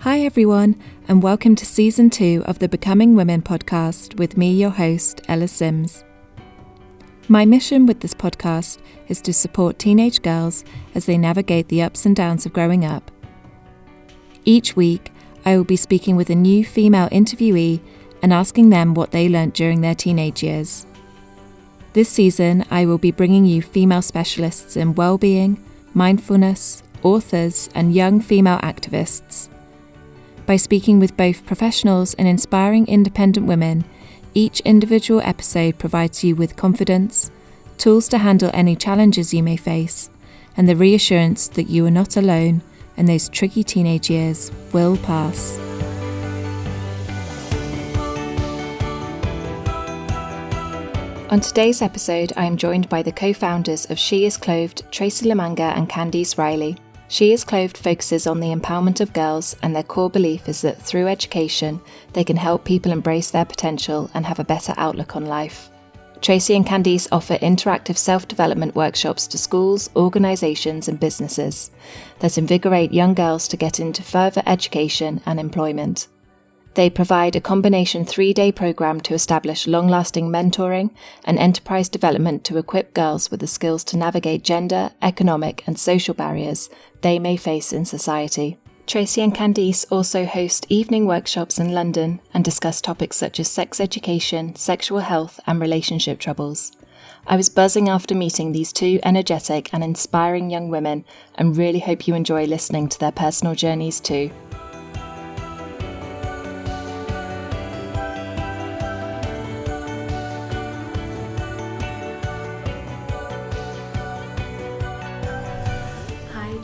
Hi everyone, and welcome to Season 2 of the Becoming Women podcast with me, your host, Ella Sims. My mission with this podcast is to support teenage girls as they navigate the ups and downs of growing up. Each week, I will be speaking with a new female interviewee and asking them what they learnt during their teenage years. This season, I will be bringing you female specialists in well-being, mindfulness, authors, and young female activists. By speaking with both professionals and inspiring independent women, each individual episode provides you with confidence, tools to handle any challenges you may face, and the reassurance that you are not alone and those tricky teenage years will pass. On today's episode, I am joined by the co-founders of She Is Clothed, Tracy Lomanga and Kanndiss Riley. She Is Clothed focuses on the empowerment of girls, and their core belief is that through education, they can help people embrace their potential and have a better outlook on life. Tracy and Kanndiss offer interactive self-development workshops to schools, organisations and businesses that invigorate young girls to get into further education and employment. They provide a combination 3-day programme to establish long-lasting mentoring and enterprise development to equip girls with the skills to navigate gender, economic and social barriers they may face in society. Tracy and Kanndiss also host evening workshops in London and discuss topics such as sex education, sexual health and relationship troubles. I was buzzing after meeting these two energetic and inspiring young women and really hope you enjoy listening to their personal journeys too.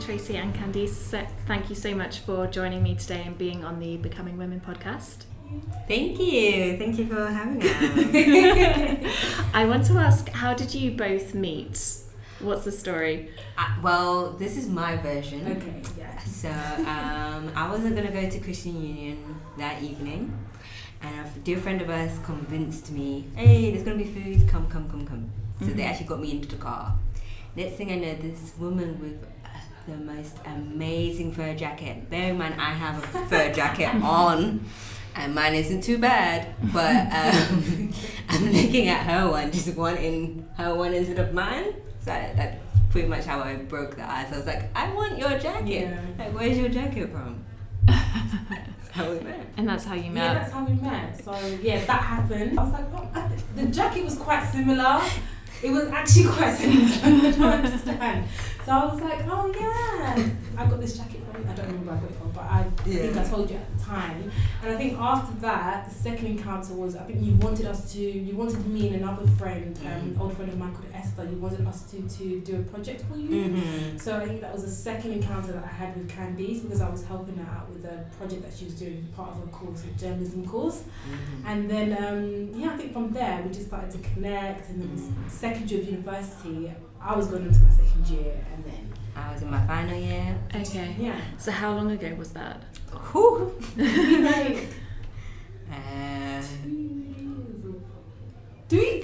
Tracy and Kanndiss, thank you so much for joining me today and being on the Becoming Women podcast. Thank you for having us. I want to ask, how did you both meet? What's the story? Well, this is my version. Okay, yeah. So I wasn't going to go to Christian Union that evening, and a dear friend of ours convinced me, hey, there's going to be food, come. So they actually got me into the car. Next thing I know, this woman with the most amazing fur jacket. Bear in mind, I have a fur jacket on, and mine isn't too bad. But I'm looking at her one, just wanting her one instead of mine. So that's pretty much how I broke the ice. I was like, I want your jacket. Yeah. Like, where's your jacket from? That's how we met. And that's how you met. Yeah, that's how we met. So yeah, that happened. I was like, oh, the jacket was quite similar. It was actually quite similar, so I don't understand. So I was like, oh yeah, I got this jacket from, I don't remember where I got it from, but I think I told you at the time. And I think after that, the second encounter was, I think you wanted me and another friend, older friend of mine called Esther, you wanted us to do a project for you. Mm-hmm. So I think that was the second encounter that I had with Kanndiss, because I was helping her out with a project that she was doing, part of a course, a journalism course. Mm-hmm. And then, I think from there, we just started to connect, and then second year of university, I was going into my second year, and then I was in my final year. Okay. Yeah. So how long ago was that? Whew. Like,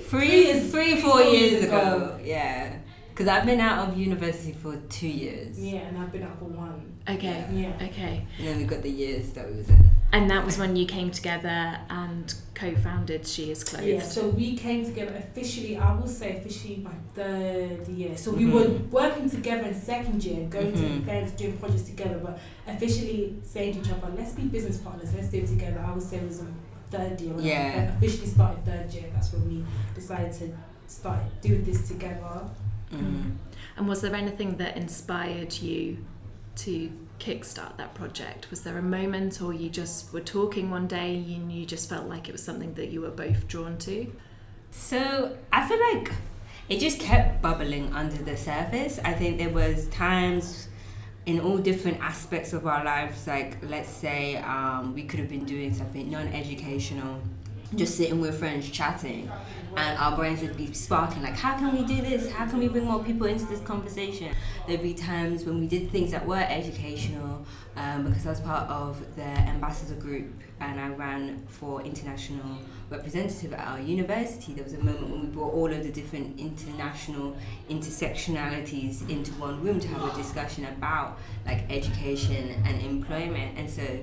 4 years ago. Yeah. Because I've been out of university for 2 years. Yeah, and I've been out for 1. Okay. Yeah. Okay. And then we got the years that we was in. And that was when you came together and co-founded She Is Clothed. Yeah, so we came together officially, I will say officially my 3rd year. So we were working together in second year, going to events, doing projects together, but officially saying to each other, let's be business partners, let's do it together. I would say it was a 3rd year. When I officially started 3rd year, that's when we decided to start doing this together. Mm. And was there anything that inspired you to kickstart that project? Was there a moment, or you just were talking one day and you just felt like it was something that you were both drawn to? So I feel like it just kept bubbling under the surface. I think there was times in all different aspects of our lives, like let's say we could have been doing something non-educational, just sitting with friends chatting, and our brains would be sparking, like, how can we do this? How can we bring more people into this conversation? There'd be times when we did things that were educational, because I was part of the ambassador group and I ran for international representative at our university. There was a moment when we brought all of the different international intersectionalities into one room to have a discussion about like education and employment. And so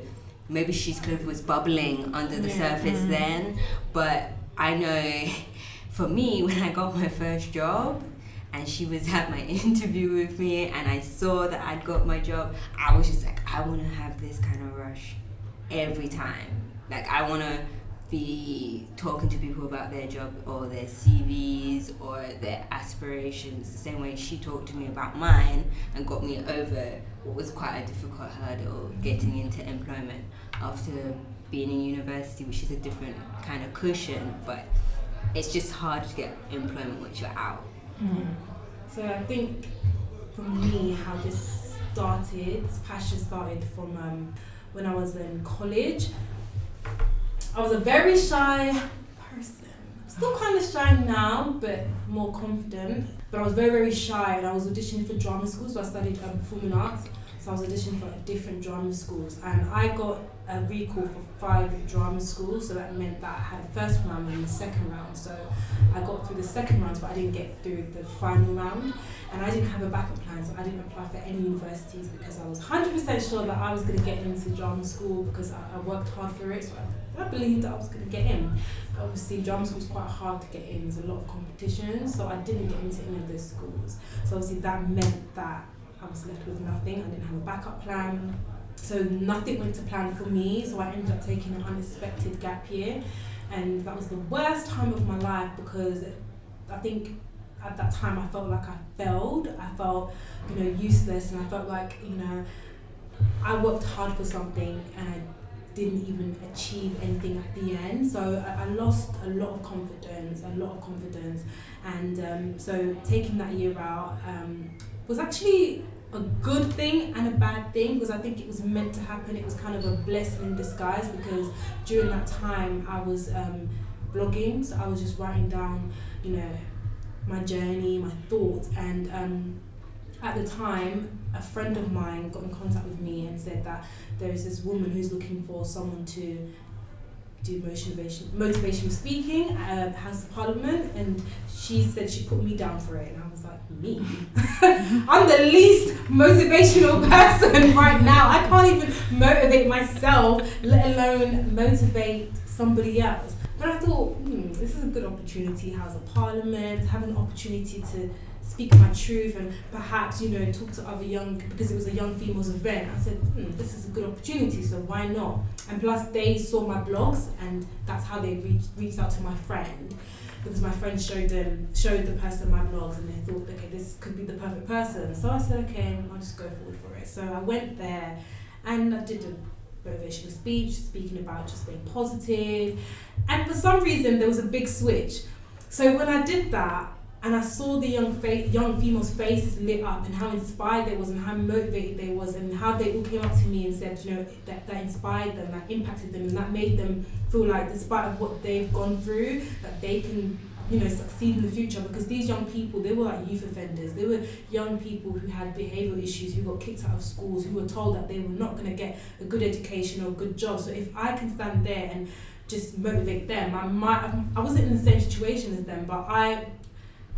maybe She's Clothed was bubbling under the surface then, but I know for me, when I got my first job and she was at my interview with me and I saw that I'd got my job, I was just like, I want to have this kind of rush every time. Like, I want to be talking to people about their job or their CVs or their aspirations the same way she talked to me about mine and got me over what was quite a difficult hurdle, getting into employment after being in university, which is a different kind of cushion, but it's just hard to get employment once you're out. So I think for me, how this passion started from when I was in college. I was a very shy person. I'm still kind of shy now, but more confident. But I was very, very shy, and I was auditioning for drama schools. So I studied performing arts. So I was auditioning for different drama schools, and I got a recall for 5 drama schools. So that meant that I had a first round and a second round. So I got through the second round, but I didn't get through the final round. And I didn't have a backup plan, so I didn't apply for any universities because I was 100% sure that I was going to get into drama school because I worked hard for it. So I believed that I was going to get in. But obviously, drama school is quite hard to get in. There's a lot of competition, so I didn't get into any of those schools. So obviously, that meant that I was left with nothing. I didn't have a backup plan. So nothing went to plan for me. So I ended up taking an unexpected gap year. And that was the worst time of my life because I think at that time I felt like I failed. I felt, useless, and I felt like, I worked hard for something and I didn't even achieve anything at the end. So I lost a lot of confidence. And so taking that year out was actually a good thing and a bad thing because I think it was meant to happen. It was kind of a blessing in disguise because during that time I was blogging, so I was just writing down, my journey, my thoughts, and at the time a friend of mine got in contact with me and said that there is this woman who's looking for someone to do motivational speaking at House of Parliament, and she said she put me down for it, and I was like, me? I'm the least motivational person right now. I can't even motivate myself, let alone motivate somebody else. But I thought, this is a good opportunity, House of Parliament, having an opportunity to speak my truth and perhaps, talk to other because it was a young females event. I said, this is a good opportunity, so why not? And plus they saw my blogs and that's how they reached out to my friend, because my friend showed the person my blogs and they thought, okay, this could be the perfect person. So I said, okay, I'll just go forward for it. So I went there and I did a motivational speech speaking about just being positive, and for some reason there was a big switch. So when I did that and I saw the young females' faces lit up and how inspired they was and how motivated they was and how they all came up to me and said, that inspired them, that impacted them, and that made them feel like despite of what they've gone through, that they can succeed in the future. Because these young people, they were like youth offenders. They were young people who had behavioural issues, who got kicked out of schools, who were told that they were not going to get a good education or a good job. So if I can stand there and just motivate them, I wasn't in the same situation as them, but I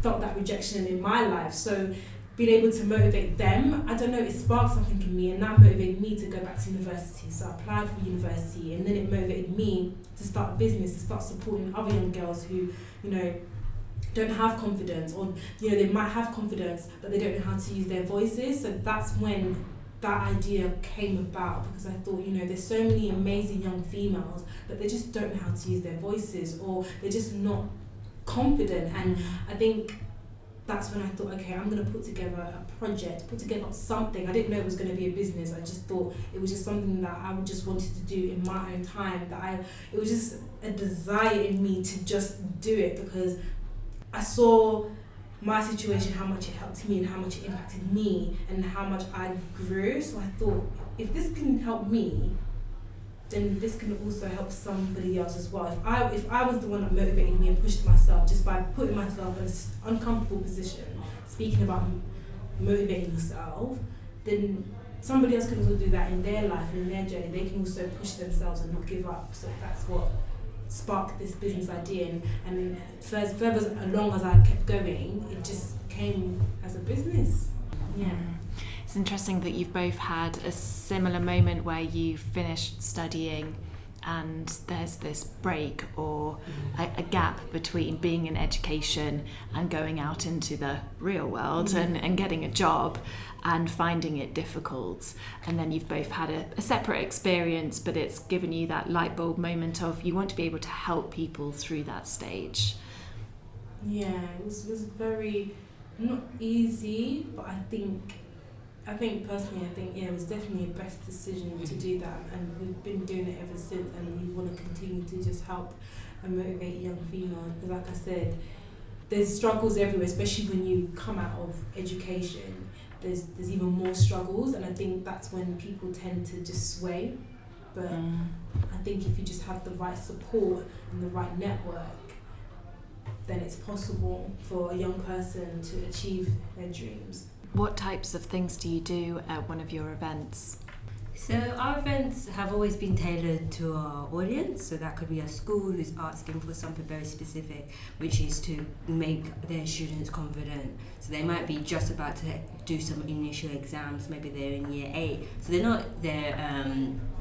felt that rejection in my life. So being able to motivate them, I don't know, it sparked something in me, and that motivated me to go back to university. So I applied for university, and then it motivated me to start a business, to start supporting other young girls who, don't have confidence, or they might have confidence but they don't know how to use their voices. So that's when that idea came about, because I thought, there's so many amazing young females but they just don't know how to use their voices, or they're just not confident. And I think that's when I thought, okay, I'm going to put together a project, put together something. I didn't know it was going to be a business. I just thought it was just something that I just wanted to do in my own time, it was just a desire in me to just do it, because I saw my situation, how much it helped me and how much it impacted me and how much I grew. So I thought, if this can help me, then this can also help somebody else as well. If I was the one that motivated me and pushed myself just by putting myself in an uncomfortable position, speaking about motivating yourself, then somebody else can also do that in their life and in their journey. They can also push themselves and not give up. So that's what sparked this business idea, and further along as I kept going, it just came as a business. Yeah. It's interesting that you've both had a similar moment where you finished studying and there's this break or a gap between being in education and going out into the real world and getting a job and finding it difficult. And then you've both had a separate experience, but it's given you that light bulb moment of you want to be able to help people through that stage. Yeah, it was very, not easy, but I think personally, it was definitely a best decision to do that, and we've been doing it ever since, and we want to continue to just help and motivate young females, because like I said, there's struggles everywhere, especially when you come out of education, there's even more struggles, and I think that's when people tend to just sway, but I think if you just have the right support and the right network, then it's possible for a young person to achieve their dreams. What types of things do you do at one of your events? So our events have always been tailored to our audience, so that could be a school who's asking for something very specific, which is to make their students confident. So they might be just about to do some initial exams, maybe they're in year 8, so they're not their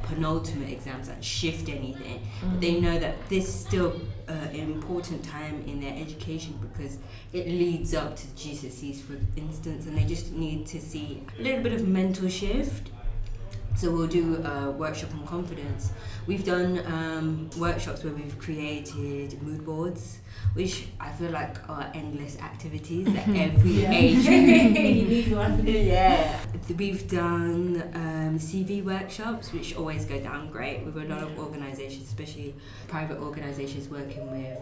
penultimate exams that shift anything, but they know that this is still an important time in their education because it leads up to GCSEs, for instance, and they just need to see a little bit of mental shift. So we'll do a workshop on confidence. We've done workshops where we've created mood boards, which I feel like are endless activities that every age. You need one. Yeah. We've done CV workshops, which always go down great with a lot of organisations, especially private organisations working with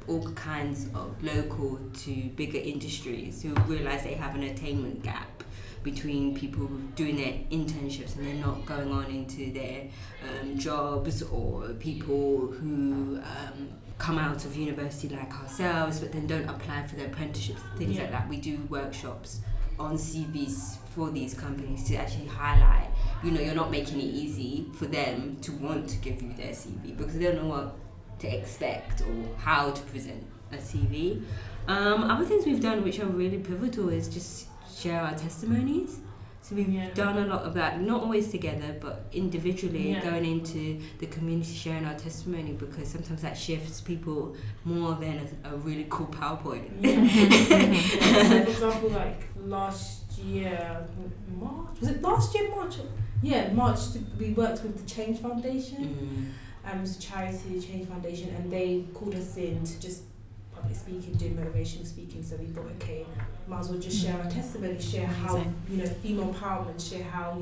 all kinds of local to bigger industries who realise they have an attainment gap between people doing their internships and they're not going on into their jobs, or people who come out of university like ourselves but then don't apply for their apprenticeships, things like that. We do workshops on CVs for these companies to actually highlight, you're not making it easy for them to want to give you their CV because they don't know what to expect or how to present a CV. Other things we've done which are really pivotal is just share our testimonies. So we've done a lot of that, not always together, but individually, going into the community, sharing our testimony, because sometimes that shifts people more than a really cool PowerPoint. So for example, like last year, March? Was it last year, March? Yeah, March, we worked with the Change Foundation. It was a charity, Change Foundation, and they called us in to just public speaking, do motivational speaking, so we thought, okay, might as well just share our testimony, share how, female empowerment, share how,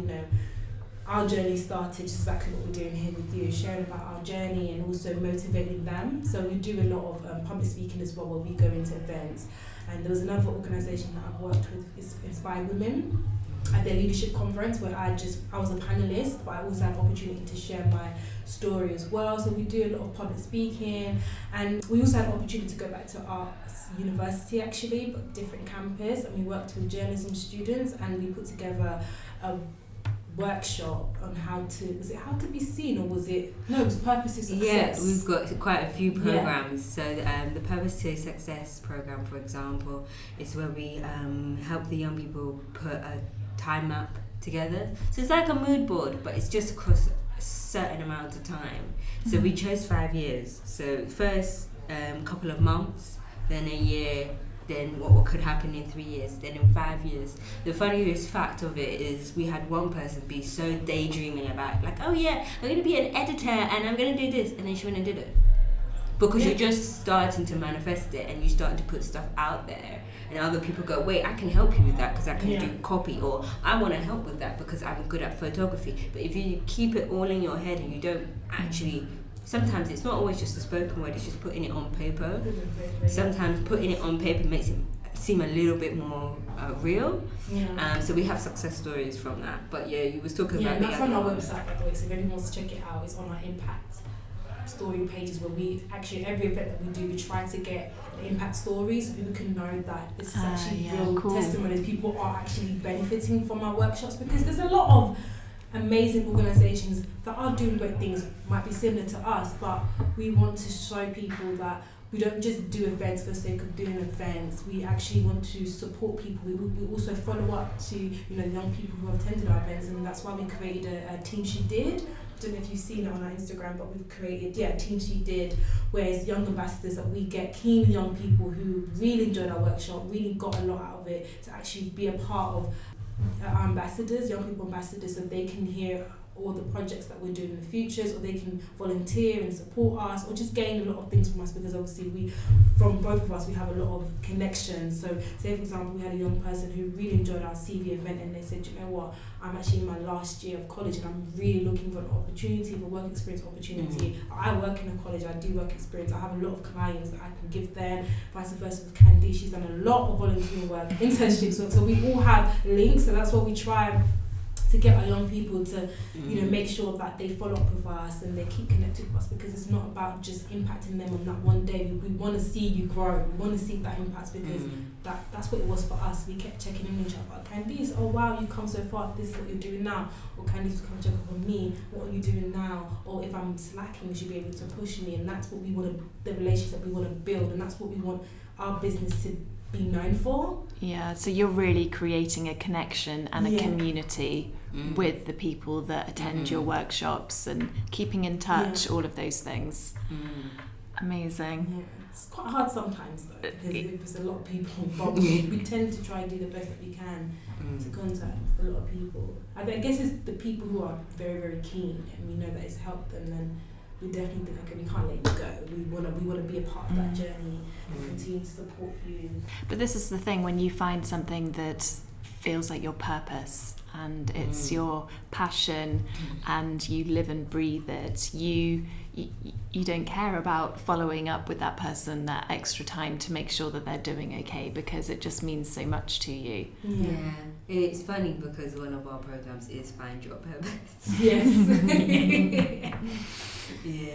our journey started, just exactly what we're doing here with you, sharing about our journey and also motivating them. So we do a lot of public speaking as well, where we go into events. And there was another organisation that I've worked with, is Inspire Women, at their leadership conference, where I was a panelist, but I also had an opportunity to share my story as well. So we do a lot of public speaking, and we also had an opportunity to go back to our university actually, but different campus, and we worked with journalism students, and we put together a workshop on how to be seen, or it was Purpose to Success. Yeah, we've got quite a few programs. So the Purpose to Success program, for example, is where we help the young people put a time map together. So it's like a mood board, but it's just across a certain amount of time. So we chose 5 years. So first couple of months, then a year, then what could happen in 3 years, then in 5 years. The funniest fact of it is we had one person be so daydreaming about it, like, oh yeah, I'm going to be an editor and I'm going to do this, and then she went and did it. Because you're just starting to manifest it, and you start to put stuff out there, and other people go, wait, I can help you with that because I can do copy, or I want to help with that because I'm good at photography. But if you keep it all in your head and you don't actually, sometimes it's not always just a spoken word, it's just putting it on paper. Sometimes putting it on paper makes it seem a little bit more real. So we have success stories from that. But you was talking about that's on our website, by the way, so if anyone wants to check it out, it's on our impact story pages, where we actually, every event that we do, we try to get an impact story so people can know that this is actually real testimonies. People are actually benefiting from our workshops, because there's a lot of amazing organisations that are doing great things, might be similar to us, but we want to show people that we don't just do events for the sake of doing events. We actually want to support people. We also follow up to young people who have attended our events, and that's why we created a Team She Did. I don't know if you've seen it on our Instagram, but we've created a Team She Did, where it's young ambassadors that we get, keen young people who really enjoyed our workshop, really got a lot out of it, to actually be a part of our ambassadors, young people ambassadors, so they can hear all the projects that we're doing in the futures, or they can volunteer and support us, or just gain a lot of things from us, because obviously from both of us, we have a lot of connections. So say for example, we had a young person who really enjoyed our CV event, and they said, you know what, I'm actually in my last year of college and I'm really looking for an opportunity, for work experience opportunity. I work in a college, I do work experience, I have a lot of clients that I can give them, vice versa with Kanndiss. She's done a lot of volunteer work, internships work, so we all have links, and that's what we try to get our young people to, make sure that they follow up with us and they keep connected with us, because it's not about just impacting them on that one day. We want to see you grow. We want to see that impact, because that's what it was for us. We kept checking in with each other. Kanndiss, oh wow, you've come so far. This is what you're doing now. Or Kanndiss, come check up on me. What are you doing now? Or if I'm slacking, you should be able to push me. And that's what we want to, the relationship that we want to build, and that's what we want our business to be known for. Yeah, so you're really creating a connection and a community with the people that attend your workshops, and keeping in touch, all of those things. Amazing. Yeah, it's quite hard sometimes though, because if there's a lot of people involved, we tend to try and do the best that we can to contact a lot of people. I guess it's the people who are very, very keen, and we know that it's helped them, then we definitely think, okay, we can't let you go. We want to be a part of that journey and continue to support you. But this is the thing, when you find something that feels like your purpose and it's your passion and you live and breathe it, you don't care about following up with that person that extra time to make sure that they're doing okay, because it just means so much to you. Yeah. It's funny because one of our programs is Find Your Purpose. Yes. Yeah.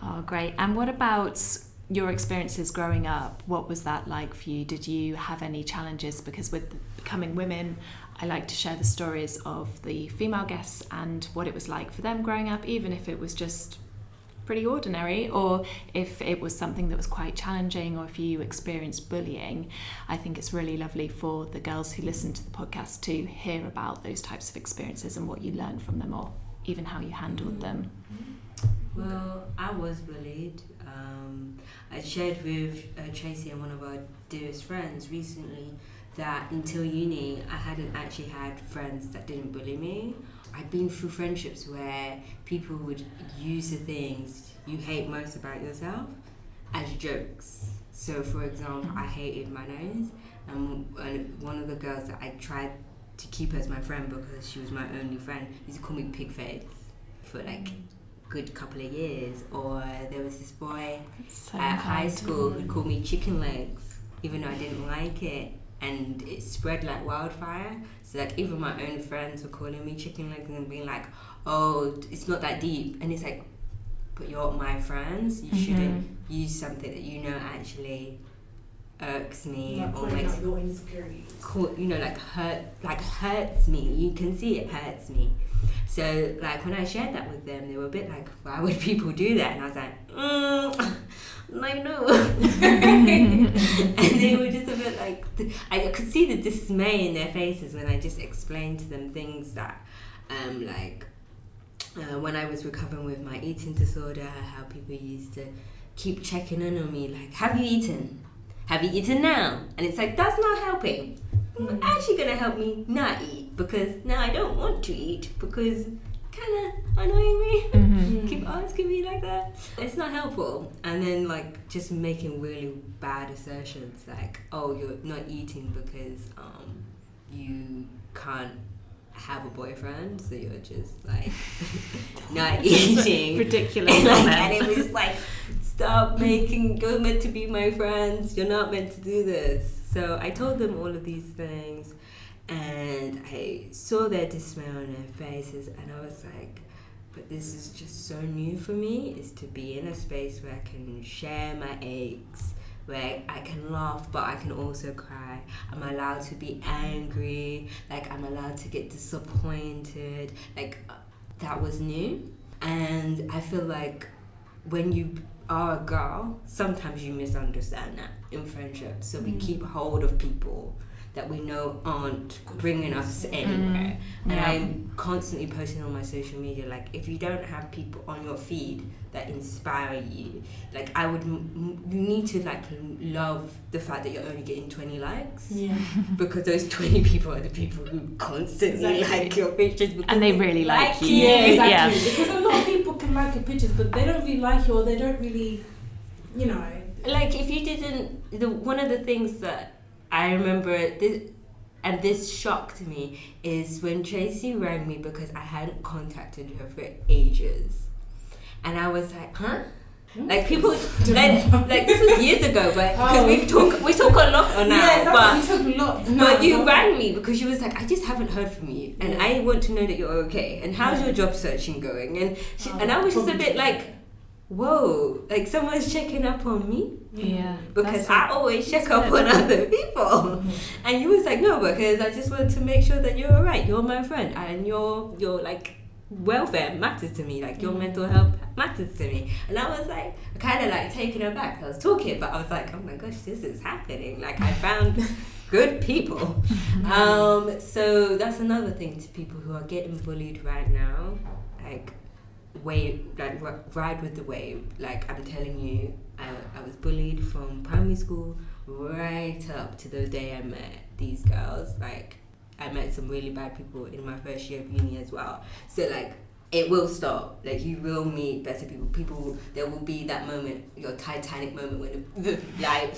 Oh, great. And what about your experiences growing up? What was that like for you? Did you have any challenges? Because with Becoming Women, I like to share the stories of the female guests and what it was like for them growing up, even if it was just pretty ordinary, or if it was something that was quite challenging, or if you experienced bullying. I think it's really lovely for the girls who listen to the podcast to hear about those types of experiences and what you learned from them, or even how you handled them. Well, I was bullied. I shared with Tracy and one of our dearest friends recently that until uni, I hadn't actually had friends that didn't bully me. I'd been through friendships where people would use the things you hate most about yourself as jokes. So, for example, I hated my nose, and one of the girls that I tried to keep as my friend because she was my only friend used to call me pig face for like good couple of years. Or there was this boy at high school who called me chicken legs, even though I didn't like it, and it spread like wildfire. So like even my own friends were calling me chicken legs and being like, oh, it's not that deep. And it's like, but you're my friends, you shouldn't use something that you know actually irks me, or like your insecurities, hurts me. You can see it hurts me. So like when I shared that with them, they were a bit like, why would people do that? And I was like, I know. And they were just a bit like, I could see the dismay in their faces when I just explained to them things that when I was recovering with my eating disorder, how people used to keep checking in on me, like, have you eaten? Have you eaten now? And it's like, that's not helping. It's actually going to help me not eat, because now I don't want to eat, because kind of annoying me. Keep asking me like that. It's not helpful. And then like just making really bad assertions like, oh, you're not eating because you can't have a boyfriend, so you're just like not eating. Ridiculous. And it was like, stop making, you're meant to be my friends, you're not meant to do this. So I told them all of these things, and I saw their dismay on their faces, and I was like, but this is just so new for me, is to be in a space where I can share my aches, where I can laugh, but I can also cry. I'm allowed to be angry, like I'm allowed to get disappointed, like that was new. And I feel like when you are a girl, sometimes you misunderstand that in friendship. So we keep hold of people that we know aren't bringing us anywhere. And I'm constantly posting on my social media, like, if you don't have people on your feed that inspire you, like, you need to, like, love the fact that you're only getting 20 likes. Yeah. Because those 20 people are the people who constantly like your pictures. And they really like you. Yeah, exactly. Yeah. Because a lot of people can like your pictures, but they don't really like you, or they don't really, you know. Like, if you didn't, one of the things that I remember this shocked me, is when Tracy rang me because I hadn't contacted her for ages, and I was like, huh? Like, people, like this was years ago, but because we talk a lot now. Yeah, exactly. We talk a lot now. But you rang me because you was like, I just haven't heard from you, and I want to know that you're okay, and how's your job searching going? And and I was just a bit like, whoa, like, someone's checking up on me. Yeah. Because I always check up on other people. And you was like, no, because I just wanted to make sure that you're alright. You're my friend, and your like welfare matters to me, like your mental health matters to me. And I was like, kind of like taken aback. I was talking, but I was like, oh my gosh, this is happening. Like, I found good people. So that's another thing to people who are getting bullied right now. Like, ride with the wave. Like, I'm telling you, I was bullied from primary school right up to the day I met these girls. Like, I met some really bad people in my first year of uni as well. So, like, it will stop. Like, you will meet better people. There will be that moment, your Titanic moment, when the light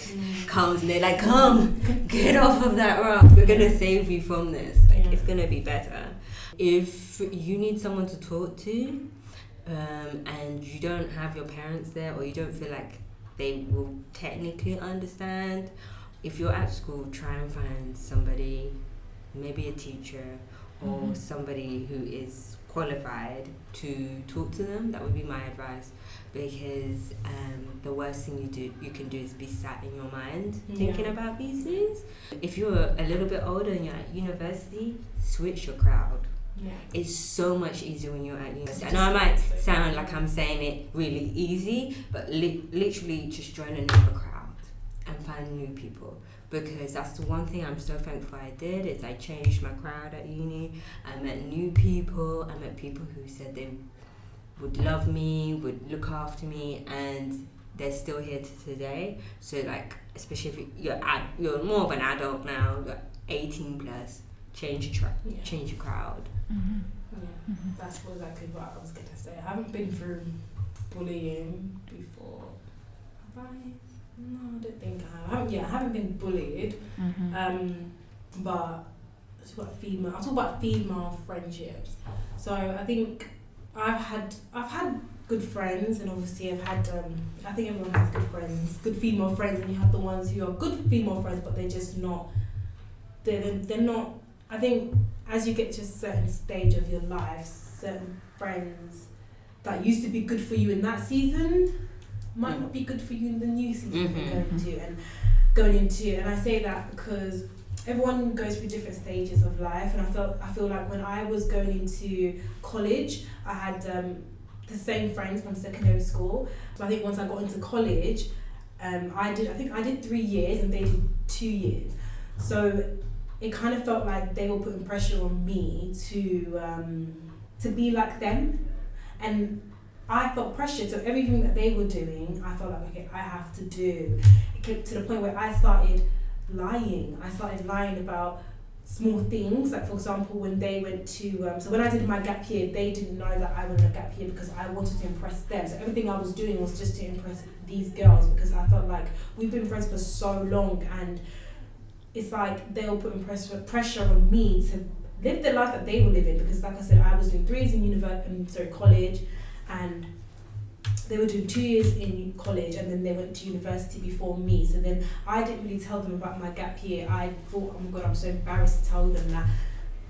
comes and they're like, come, get off of that rock. We're going to save you from this. Like, it's going to be better. If you need someone to talk to, and you don't have your parents there, or you don't feel like they will technically understand, if you're at school, try and find somebody, maybe a teacher or somebody who is qualified to talk to them. That would be my advice, because the worst thing you can do is be sat in your mind thinking about these things. If you're a little bit older and you're at university, switch your crowd. Yeah. It's so much easier when you're at university. I know I might sound like I'm saying it really easy, but literally just join another crowd and find new people, because that's the one thing I'm so thankful I did, is I changed my crowd at uni. I met new people. I met people who said they would love me, would look after me, and they're still here to today. So, like, especially if you're more of an adult now, you're 18 plus, change your crowd. That's exactly what I was going to say. I haven't been through bullying before. Have I? No, I don't think I have. I haven't been bullied. But I'll talk about female friendships. So I think I've had good friends, and obviously I've had I think everyone has good friends, good female friends, and you have the ones who are good female friends, but they're just not. They're not. I think as you get to a certain stage of your life, certain friends that used to be good for you in that season might not be good for you in the new season you're going into. And I say that because everyone goes through different stages of life, and I feel like when I was going into college, I had the same friends from secondary school. So I think once I got into college, I did 3 years and they did 2 years. So it kind of felt like they were putting pressure on me to be like them, and I felt pressure. So everything that they were doing, I felt like, okay, I have to do. It came to the point where I started lying. I started lying about small things, like, for example, when they went to so when I did my gap year, they didn't know that I went on a gap year because I wanted to impress them. So everything I was doing was just to impress these girls, because I felt like we've been friends for so long, and it's like they were putting pressure on me to live the life that they were living, because, like I said, I was doing 3 years in college, and they were doing 2 years in college, and then they went to university before me. So then I didn't really tell them about my gap year. I thought, oh my God, I'm so embarrassed to tell them that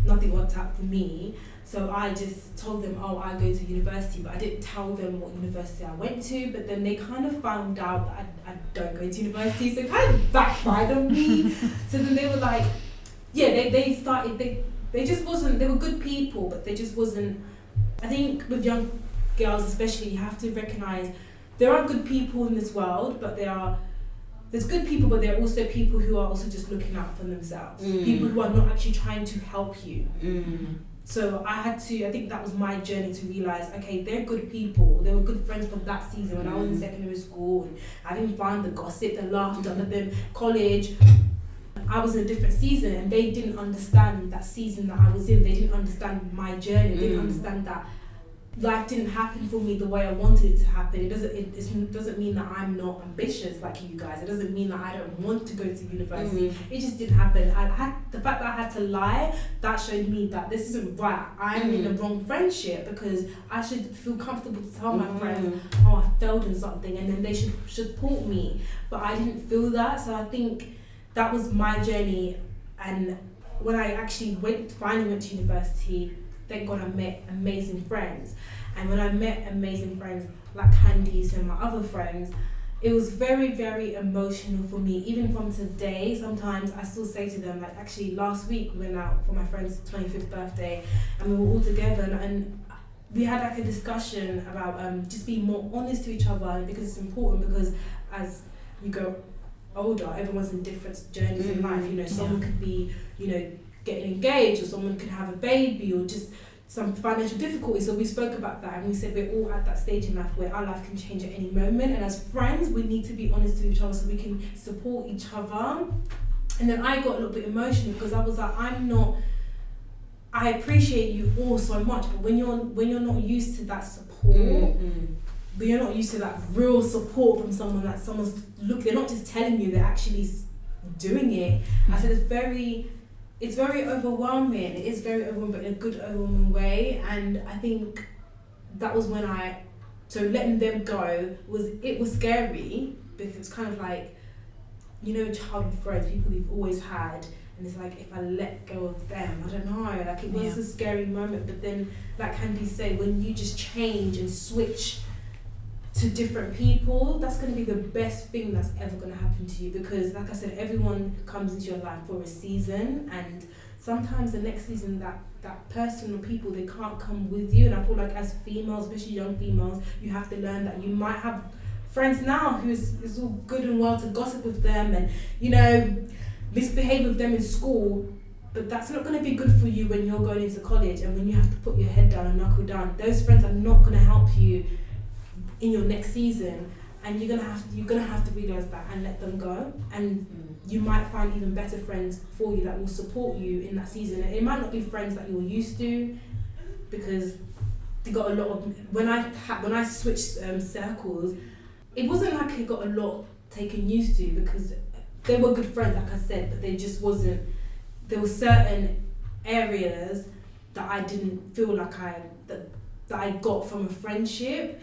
nothing worked out for me. So I just told them, oh, I go to university, but I didn't tell them what university I went to. But then they kind of found out that I don't go to university, so it kind of backfired on me. So then they were like, yeah, they just wasn't, they were good people, but they just wasn't. I think with young girls especially, you have to recognise there are good people in this world, but there's good people, but there are also people who are also just looking out for themselves. People who are not actually trying to help you. So I think that was my journey to realise, okay, they're good people. They were good friends from that season when I was in secondary school. And I didn't find the gossip, the laughter, but then college, I was in a different season and they didn't understand that season that I was in. They didn't understand my journey. They didn't understand that life didn't happen for me the way I wanted it to happen. It doesn't mean that I'm not ambitious like you guys. It doesn't mean that I don't want to go to university. It just didn't happen. The fact that I had to lie, that showed me that this isn't right. I'm in the wrong friendship, because I should feel comfortable to tell my friends, oh, I failed in something, and then they should support me. But I didn't feel that, so I think that was my journey. And when I actually finally went to university, thank God I met amazing friends. And when I met amazing friends like Kanndiss and my other friends, it was very, very emotional for me. Even from today, sometimes I still say to them, like actually last week we went out for my friend's 25th birthday and we were all together and we had like a discussion about just being more honest to each other, because it's important, because as you go older, everyone's in different journeys in life. You know, someone could be, you know, getting engaged, or someone could have a baby, or just some financial difficulty. So we spoke about that and we said we're all at that stage in life where our life can change at any moment, and as friends we need to be honest with each other so we can support each other. And then I got a little bit emotional because I was like, I appreciate you all so much, but when you're not used to that support, but you're not used to that real support from someone, that they're not just telling you, they're actually doing it. I said it's very overwhelming. It is very overwhelming, but in a good overwhelming way. And I think that was when so letting them go was scary, because it's kind of like, you know, childhood friends, people you've always had, and it's like, if I let go of them, I don't know, like it was a scary moment. But then, like Kanndiss said, when you just change and switch to different people, that's going to be the best thing that's ever going to happen to you, because like I said, everyone comes into your life for a season, and sometimes the next season that person or people, they can't come with you. And I feel like as females, especially young females, you have to learn that you might have friends now who's all good and well to gossip with them and, you know, misbehave with them in school, but that's not going to be good for you when you're going into college and when you have to put your head down and knuckle down. Those friends are not going to help you in your next season, and you're gonna have to realize that and let them go. And you might find even better friends for you that will support you in that season. It might not be friends that you're used to, because they got a lot of, when I switched circles, it wasn't like I got a lot taken used to, because they were good friends, like I said, but they just wasn't. There were certain areas that I didn't feel like that I got from a friendship.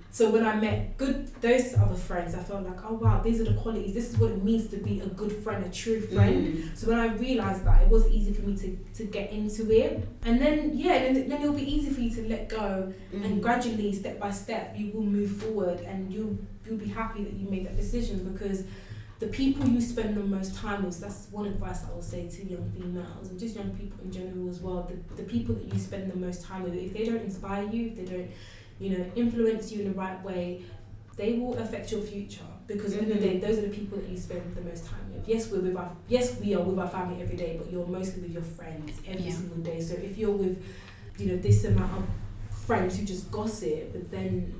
So when I met those other friends, I felt like, oh wow, these are the qualities. This is what it means to be a good friend, a true friend. So when I realised that, it was easy for me to get into it. And then then it'll be easy for you to let go, and gradually, step by step, you will move forward, and you'll be happy that you made that decision, because the people you spend the most time with, that's one advice I would say to young females, and just young people in general as well, the people that you spend the most time with, if they don't inspire you, if they don't, you know, influence you in the right way, they will affect your future, because at the end of the day, those are the people that you spend the most time with. Yes, we are with our family every day, but you're mostly with your friends every single day. So if you're with, you know, this amount of friends who just gossip, but then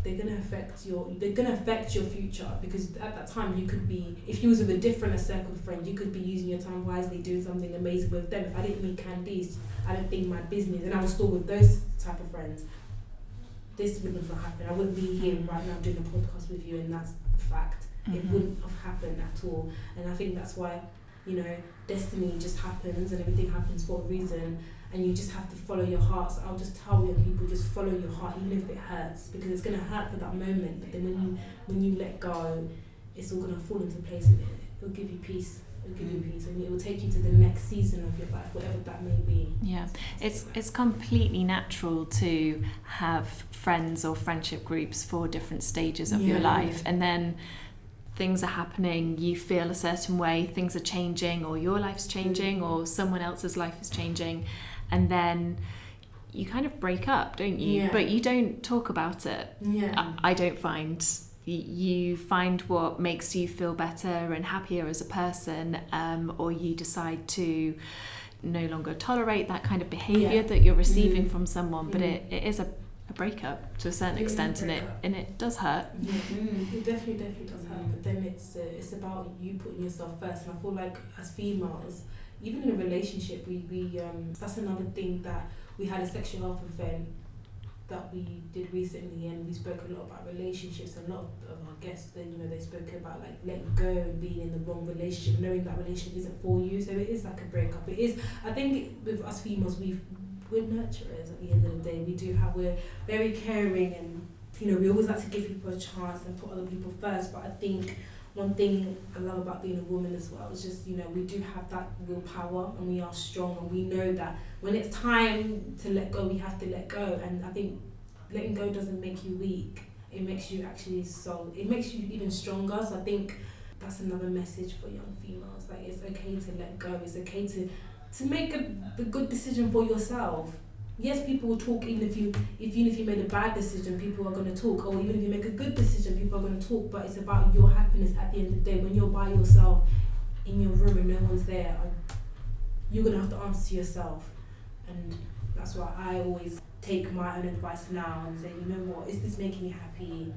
they're gonna affect your future, because at that time you could be, if you was with a different circle of friends, you could be using your time wisely, doing something amazing with them. If I didn't meet Kanndiss, I don't think my business, and I was still with those type of friends, this wouldn't have happened. I wouldn't be here right now doing a podcast with you, and that's a fact. It wouldn't have happened at all. And I think that's why, you know, destiny just happens, and everything happens for a reason, and you just have to follow your heart. So I'll just tell young people, just follow your heart, even if it hurts, because it's going to hurt for that moment, but then when you let go, it's all going to fall into place, and it'll give you peace. It'll give you peace, and it will take you to the next season of your life, whatever that may be. Yeah, it's completely natural to have friends or friendship groups for different stages of your life, and then things are happening, you feel a certain way, things are changing, or your life's changing, or someone else's life is changing, and then you kind of break up, don't you? Yeah. But you don't talk about it. Yeah. I don't find. You find what makes you feel better and happier as a person, or you decide to no longer tolerate that kind of behaviour that you're receiving from someone. But it is a breakup to a certain extent, and it does hurt. Yeah. It definitely does hurt. But then it's about you putting yourself first. And I feel like as females, even in a relationship, we that's another thing that we had a sexual health event that we did recently, and we spoke a lot about relationships, and a lot of our guests, they spoke about like letting go and being in the wrong relationship, knowing that relationship isn't for you. So it is like a breakup. It is. I think with us females, we're nurturers at the end of the day. We're very caring, and we always like to give people a chance and put other people first. But I think one thing I love about being a woman as well is just, we do have that willpower, and we are strong, and we know that when it's time to let go, we have to let go. And I think letting go doesn't make you weak. It makes you it makes you even stronger. So I think that's another message for young females. Like, it's okay to let go. It's okay to make the good decision for yourself. Yes, people will talk, even if you made a bad decision, people are going to talk. Or even if you make a good decision, people are going to talk. But it's about your happiness at the end of the day. When you're by yourself in your room and no one's there, you're going to have to answer to yourself. And that's why I always take my own advice now and say, you know what, is this making me happy?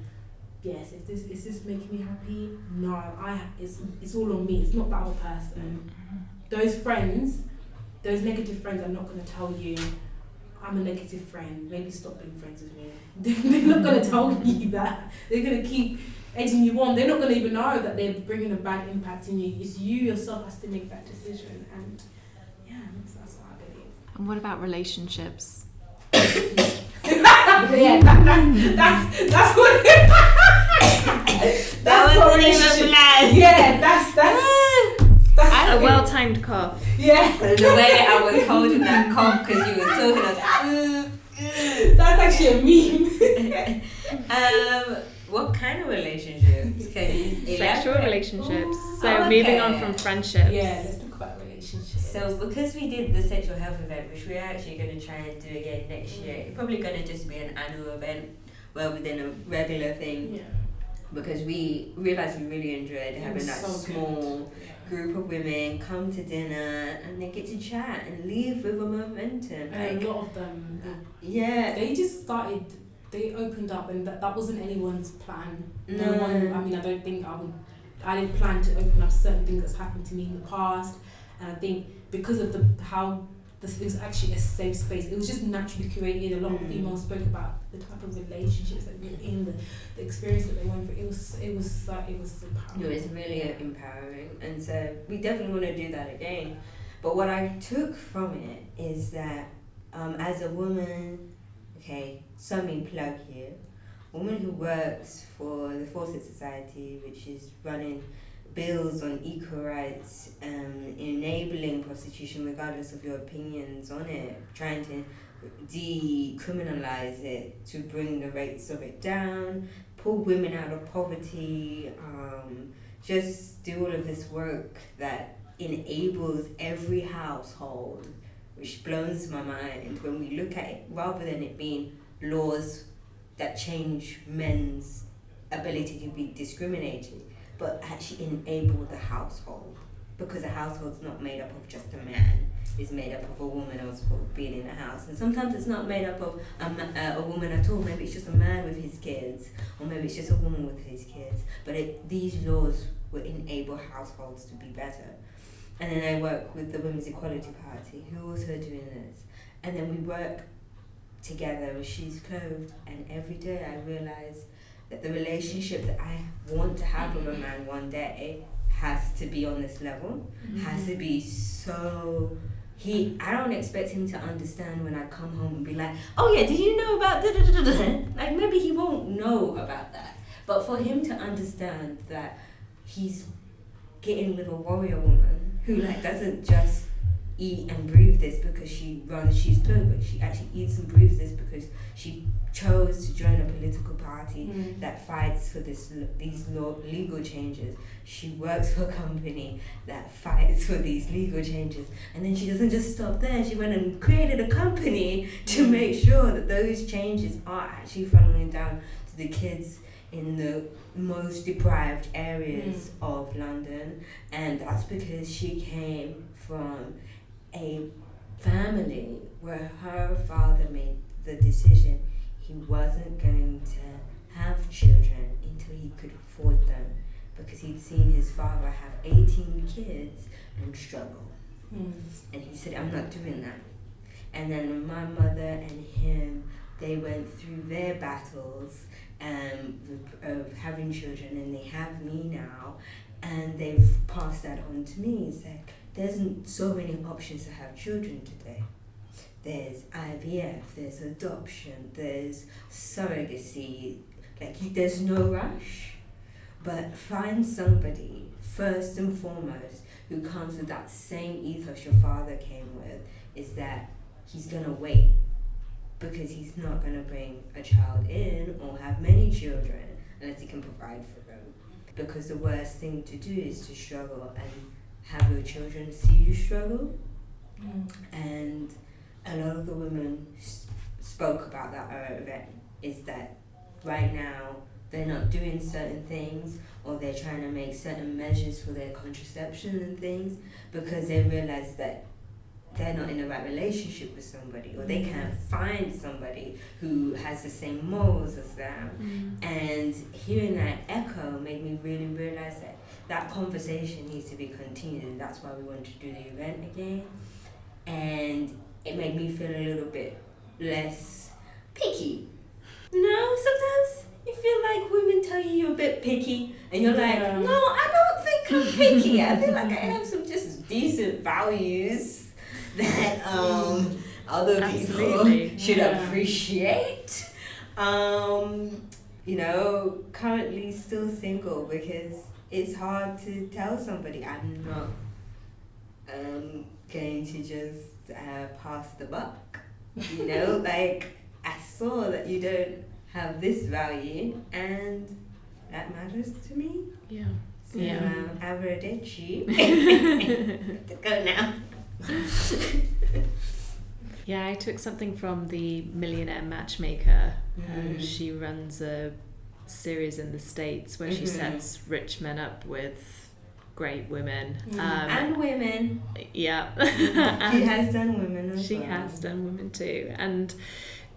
Yes. Is this making me happy? No. It's all on me. It's not the other person. Those friends, those negative friends, are not going to tell you, I'm a negative friend, maybe stop being friends with me. They're not going to tell you that. They're going to keep edging you on. They're not going to even know that they're bringing a bad impact in you. It's you yourself has to make that decision. And yeah, that's what I believe. And what about relationships? Yeah, that's what that's what relationship. Yeah, that's a well-timed cough. Yeah. The way I was holding that cough because you were talking, I was like, that's actually a meme. What kind of relationships? Sexual relationships. Ooh, so moving on from friendships. Yeah, let's talk about relationships. So because we did the sexual health event, which we're actually going to try and do again next year, it's probably going to just be an annual event rather than a regular thing. Yeah. Because we realised we really enjoyed having that so small group of women come to dinner and they get to chat and leave with a momentum. And a lot of them, they just started. They opened up, and that wasn't anyone's plan. No one. I mean, I don't think I didn't plan to open up certain things that's happened to me in the past, and I think because of it was actually a safe space. It was just naturally created. A lot of females spoke about the type of relationships that they were in, the experience that they went through. It was empowering. It was really empowering, and so we definitely want to do that again. But what I took from it is that as a woman, some plug here, a woman who works for the Fawcett Society, which is running bills on equal rights, enabling prostitution regardless of your opinions on it, trying to decriminalize it to bring the rates of it down, pull women out of poverty, just do all of this work that enables every household, which blows my mind when we look at it, rather than it being laws that change men's ability to be discriminated, but actually enable the household, because a household's not made up of just a man. It's made up of a woman also being in the house, and sometimes it's not made up of a woman at all. Maybe it's just a man with his kids, or maybe it's just a woman with his kids. But these laws will enable households to be better. And then I work with the Women's Equality Party, who are also doing this, and then we work together with She's Clothed, and every day I realise that the relationship that I want to have with a man one day has to be on this level, has to be so... I don't expect him to understand when I come home and be like, oh yeah, did you know about da-da-da-da-da? Like, maybe he won't know about that. But for him to understand that he's getting with a warrior woman who doesn't just eat and breathe this because she's clothed, but she actually eats and breathes this because she chose to join a political party that fights for these legal changes. She works for a company that fights for these legal changes, and then she doesn't just stop there. She went and created a company to make sure that those changes are actually funneling down to the kids in the most deprived areas of London. And that's because she came from a family where her father made the decision he wasn't going to have children until he could afford them, because he'd seen his father have 18 kids and struggle. And he said, I'm not doing that. And then my mother and him, they went through their battles of having children, and they have me now, and they've passed that on to me. It's like, there's so many options to have children today. There's IVF, there's adoption, there's surrogacy. Like, there's no rush, but find somebody first and foremost who comes with that same ethos your father came with, is that he's gonna wait, because he's not gonna bring a child in or have many children unless he can provide for them. Because the worst thing to do is to struggle and have your children see you struggle. And a lot of the women spoke about that at our event, is that right now they're not doing certain things, or they're trying to make certain measures for their contraception and things, because they realize that they're not in the right relationship with somebody, or they can't find somebody who has the same morals as them. And hearing that echo made me really realize that that conversation needs to be continued, and that's why we want to do the event again. And it made me feel a little bit less picky. You know, sometimes you feel like women tell you you're a bit picky, and you're like, no, I don't think I'm picky. I feel like I have some just decent values that other people should appreciate. You know, currently still single, because it's hard to tell somebody I'm not going to just pass the buck. You know, like, I saw that you don't have this value, and that matters to me. So arrivederci. To go now. Yeah, I took something from the Millionaire Matchmaker. She runs a series in the States where she sets rich men up with great women. And women. Yeah. She has done women as well. She has done women too. And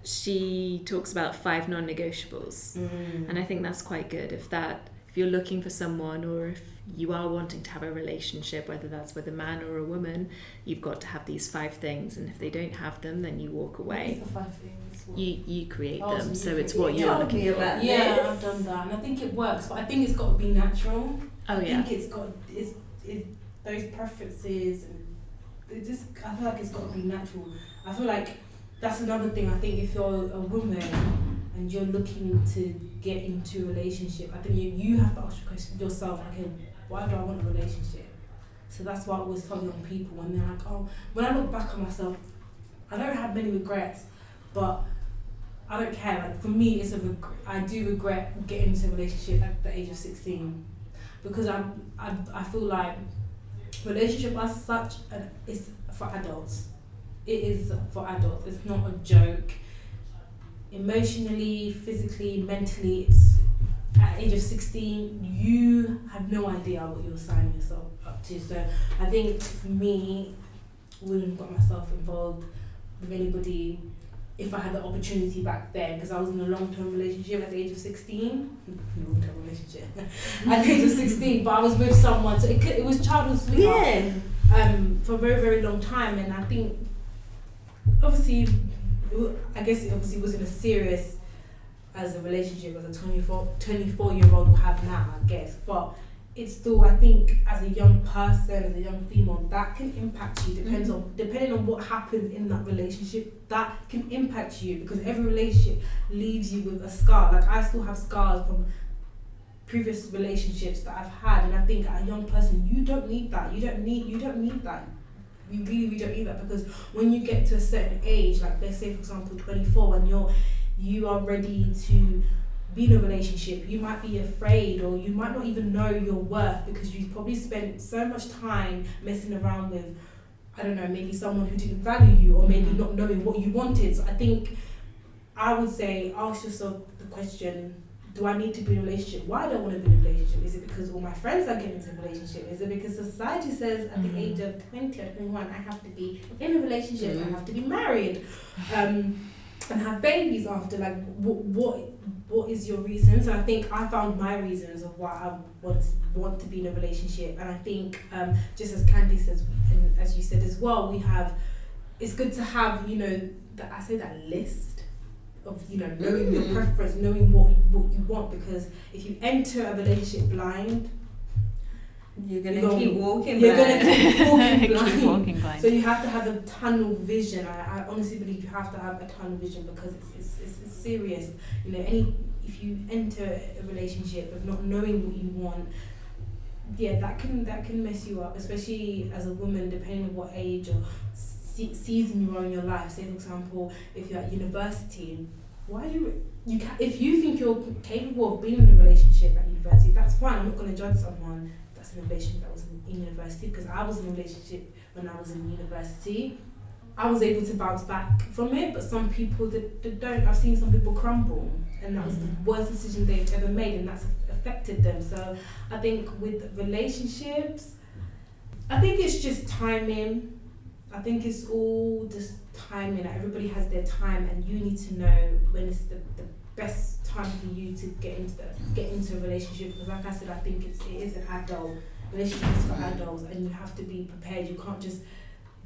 she talks about 5 non-negotiables. And I think that's quite good. If you're looking for someone, or if you are wanting to have a relationship, whether that's with a man or a woman, you've got to have these 5 things, and if they don't have them, then you walk away. What's the 5 things? You create them, so it's what you're looking for. Yeah, I've done that, and I think it works, but I think it's got to be natural. I think it's those preferences, and I feel like it's got to be natural. I feel like that's another thing. I think if you're a woman and you're looking to get into a relationship, I think you have to ask yourself, okay, why do I want a relationship? So that's why I always tell young people when they're like, oh, when I look back on myself, I don't have many regrets, but I don't care. Like, for me, I do regret getting into a relationship at the age of 16, because I feel like relationship as such is for adults. It is for adults. It's not a joke. Emotionally, physically, mentally, it's at the age of 16, you have no idea what you're signing yourself up to. So I think for me, wouldn't have got myself involved with anybody if I had the opportunity back then, because I was in a long-term relationship at the age of 16. Long-term relationship at the age of 16, but I was with someone, so it was childhood sweetheart for a very, very long time. And I think, obviously, I guess it obviously wasn't as serious as a relationship as a 24-year-old will have now, I guess. But it's still, I think, as a young person, as a young female, that can impact you. Depending on what happens in that relationship, that can impact you, because every relationship leaves you with a scar. Like, I still have scars from previous relationships that I've had, and I think as a young person, you don't need that. You don't need that. we really don't need that, because when you get to a certain age, like let's say for example 24, and you are ready to be in a relationship, you might be afraid, or you might not even know your worth, because you've probably spent so much time messing around with, I don't know, maybe someone who didn't value you, or maybe not knowing what you wanted. So I think I would say ask yourself the question, do I need to be in a relationship? Why don't I want to be in a relationship? Is it because all my friends are getting into a relationship? Is it because society says at the age of 20 or 21 I have to be in a relationship, I have to be married, and have babies after? Like what is your reasons? And I think I found my reasons of why I want to be in a relationship. And I think just as Kanndiss says, and as you said as well, it's good to have, that list of, knowing your preference, knowing what you want, because if you enter a relationship blind, you're gonna keep walking blind. So you have to have a tunnel vision. I honestly believe you have to have a tunnel vision, because it's serious. If you enter a relationship of not knowing what you want, that can mess you up, especially as a woman, depending on what age or season you are in your life. Say for example, if you're at university, if you think you're capable of being in a relationship at university, that's fine. I'm not going to judge someone that's in a relationship that was in university, because I was in a relationship when I was in university. I was able to bounce back from it, but some people that don't. I've seen some people crumble, and that was the worst decision they've ever made, and that's affected them. So I think with relationships, I think it's just timing. I think it's all just timing. Everybody has their time, and you need to know when it's the best time for you to get into a relationship. Because like I said, I think it is an adult relationship, is for adults, and you have to be prepared. You can't just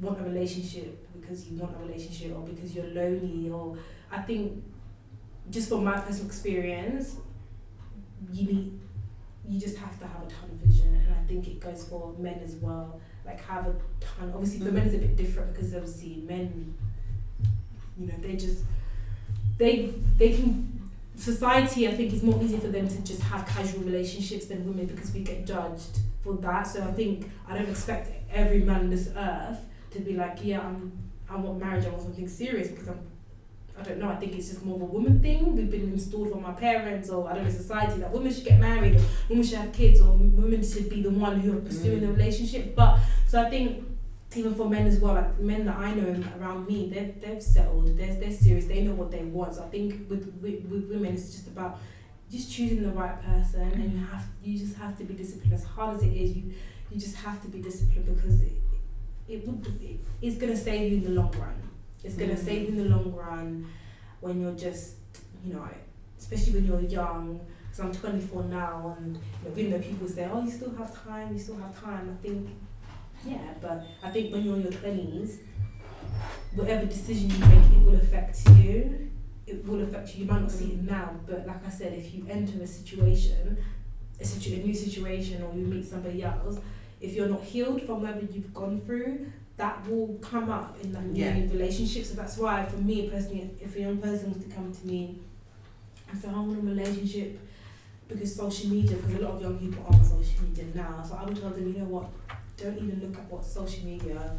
want a relationship because you want a relationship, or because you're lonely. Or I think, just from my personal experience, you just have to have a ton of vision, and I think it goes for men as well. Like have a ton. Obviously, for men it's a bit different, because obviously men, they can. Society, I think, is more easy for them to just have casual relationships than women, because we get judged for that. So I think I don't expect every man on this earth to be like, I want marriage, I want something serious, because I don't know, I think it's just more of a woman thing. We've been installed from our parents, or I don't know, society, that women should get married, or women should have kids, or women should be the one who are pursuing a relationship. But so I think even for men as well, like men that I know around me, they've settled, they're serious, they know what they want. So I think with women, it's just about just choosing the right person, and you just have to be disciplined. As hard as it is, you just have to be disciplined, because it's gonna save you in the long run. It's gonna save you in the long run when you're just, especially when you're young. Because I'm 24 now, and even though people say, "Oh, you still have time," I think, yeah, but I think when you're in your 20s, whatever decision you make, it will affect you. It will affect you. You might not see it now, but like I said, if you enter a new situation, or you meet somebody else, if you're not healed from whatever you've gone through, that will come up in that new relationship. So that's why, for me personally, if a young person was to come to me and say, I want a relationship, because social media, because a lot of young people are on social media now, so I would tell them, you know what, don't even look at what social media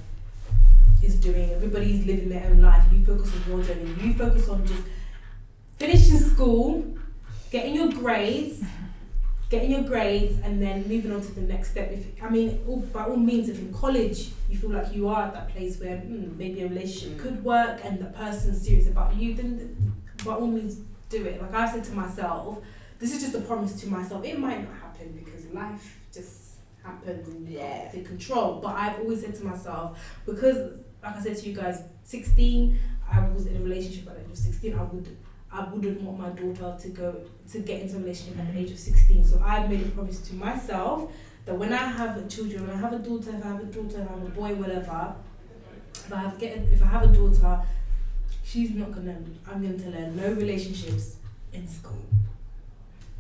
is doing. Everybody's living their own life. You focus on your journey. You focus on just finishing school, getting your grades, and then moving on to the next step. By all means, if in college you feel like you are at that place where maybe a relationship could work and the person's serious about you, then by all means do it. Like I've said to myself, this is just a promise to myself. It might not happen, because life just happens and you can't take control. But I've always said to myself, because like I said to you guys, 16, I was in a relationship at the age of 16. I wouldn't want my daughter to get into a relationship at the age of 16. So I've made a promise to myself that when I have children, when I have a daughter, if I have a boy, whatever, if I have a daughter, I'm gonna tell her no relationships in school.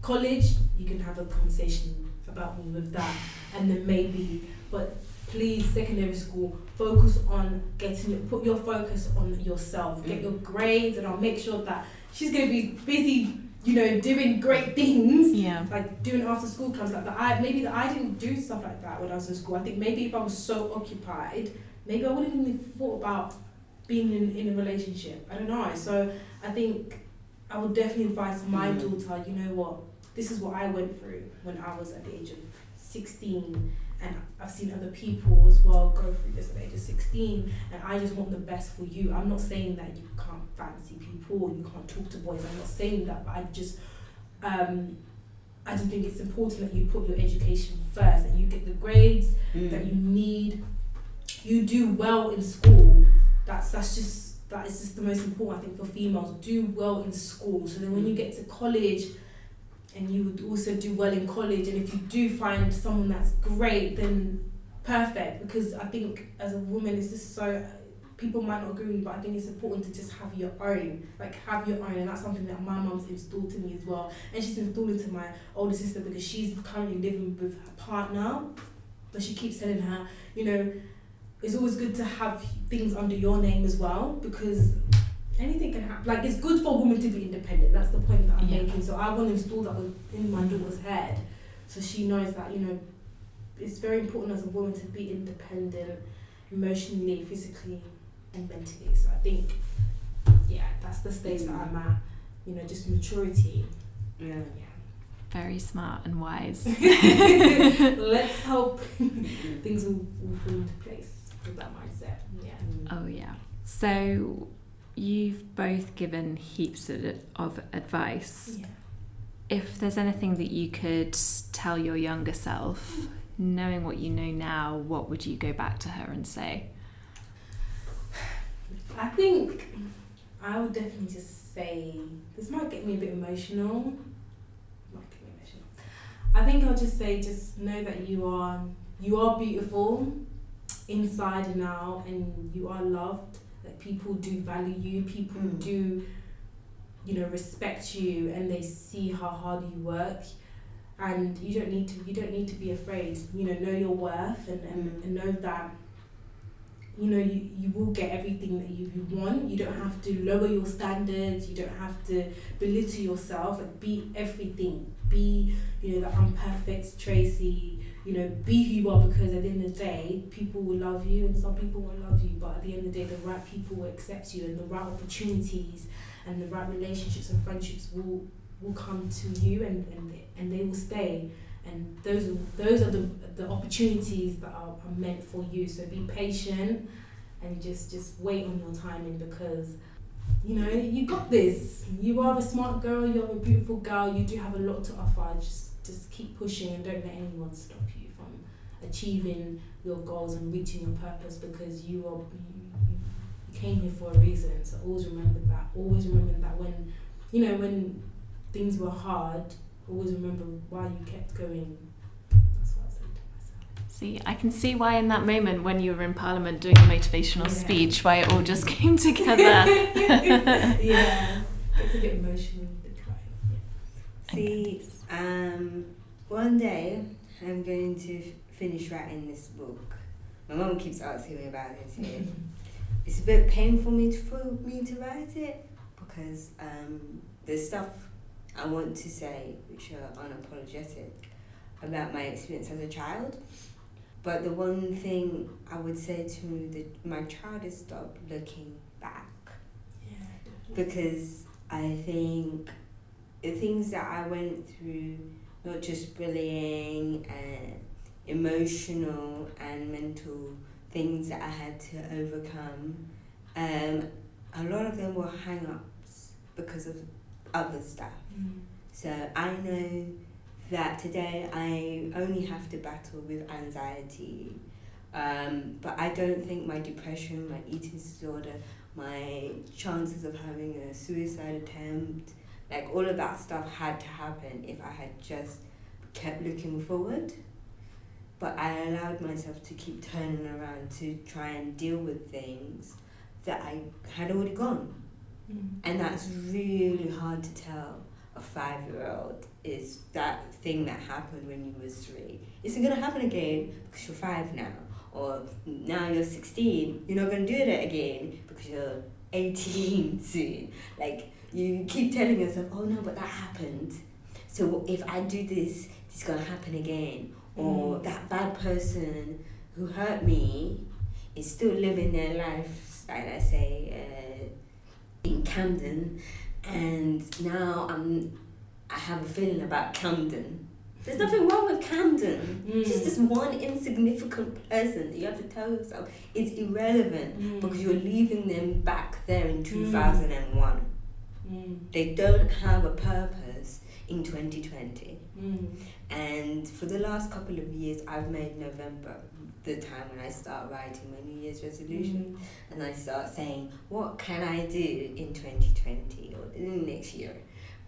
College, you can have a conversation about me with that, and then maybe, but please, secondary school, focus on put your focus on yourself, get your grades, and I'll make sure that she's going to be busy, doing great things, like doing after school clubs like that. I didn't do stuff like that when I was in school. I think maybe if I was so occupied maybe I wouldn't even have thought about being in a relationship. I don't know. So I think I would definitely advise my daughter, you know what, this is what I went through when I was at the age of 16, and I've seen other people as well go through this at the age of 16, and I just want the best for you. I'm not saying that you can't fancy people or you can't talk to boys. I'm not saying that, but I just think it's important that you put your education first, that you get the grades that you need, you do well in school. That is just the most important, I think, for females. Do well in school, so then when you get to college, and you would also do well in college, and if you do find someone that's great, then perfect. Because I think as a woman, it's just so, people might not agree with me, but I think it's important to just have your own, and that's something that my mum's installed to me as well, and she's installed into my older sister, because she's currently living with her partner, but she keeps telling her, you know, it's always good to have things under your name as well, because anything can happen. Like, it's good for a woman to be independent. That's the point that I'm making. So I want to install that in my daughter's head, so she knows that, you know, it's very important as a woman to be independent, emotionally, physically, and mentally. So I think, that's the stage that I'm at. You know, just maturity. Yeah. Very smart and wise. Let's hope things will fall into place with that mindset. Yeah. Oh yeah. So you've both given heaps of advice. Yeah. If there's anything that you could tell your younger self, knowing what you know now, what would you go back to her and say? I think I would definitely just say, this might get me a bit emotional. I think I'll just say, just know that you are beautiful inside and out, and you are loved. That people do value you, people do, you know, respect you, and they see how hard you work, and you don't need to be afraid. You know your worth, and know that, you know, you will get everything that you want. You don't have to lower your standards, you don't have to belittle yourself. Like, be everything. Be, you know, the unperfect Tracy. You know, be who you are, because at the end of the day, people will love you and some people won't love you, but at the end of the day, the right people will accept you, and the right opportunities and the right relationships and friendships will come to you, and they will stay. And those are the opportunities that are meant for you. So be patient and just wait on your timing, because, you know, you got this. You are a smart girl, you're a beautiful girl, you do have a lot to offer. Just keep pushing, and don't let anyone stop you from achieving your goals and reaching your purpose, because you came here for a reason. So always remember that. Always remember that when things were hard, always remember why you kept going. That's what I say to myself. See, I can see why in that moment when you were in Parliament doing a motivational speech, why it all just came together. Yeah, it's a bit emotional. See, one day I'm going to finish writing this book. My mum keeps asking me about it too. It's a bit painful for me to write it, because there's stuff I want to say which are unapologetic about my experience as a child. But the one thing I would say to my child is stop looking back. Yeah, because I think the things that I went through, not just bullying and emotional and mental things that I had to overcome, a lot of them were hang-ups because of other stuff. So I know that today I only have to battle with anxiety, but I don't think my depression, my eating disorder, my chances of having a suicide attempt, like all of that stuff had to happen if I had just kept looking forward. But I allowed myself to keep turning around to try and deal with things that I had already gone. And that's really hard to tell a 5-year-old, is that thing that happened when you was 3. It's not going to happen again because you're 5 now. Or now you're 16, you're not going to do that again because you're 18 soon. Like, you keep telling yourself, oh no, but that happened. So if I do this, it's going to happen again. Or that bad person who hurt me is still living their life, like I say, in Camden, and now I have a feeling about Camden. There's nothing wrong with Camden. It's just this one insignificant person that you have to tell yourself is irrelevant because you're leaving them back there in 2001. They don't have a purpose in 2020. And for the last couple of years, I've made November the time when I start writing my New Year's resolution, and I start saying, what can I do in 2020 or in next year?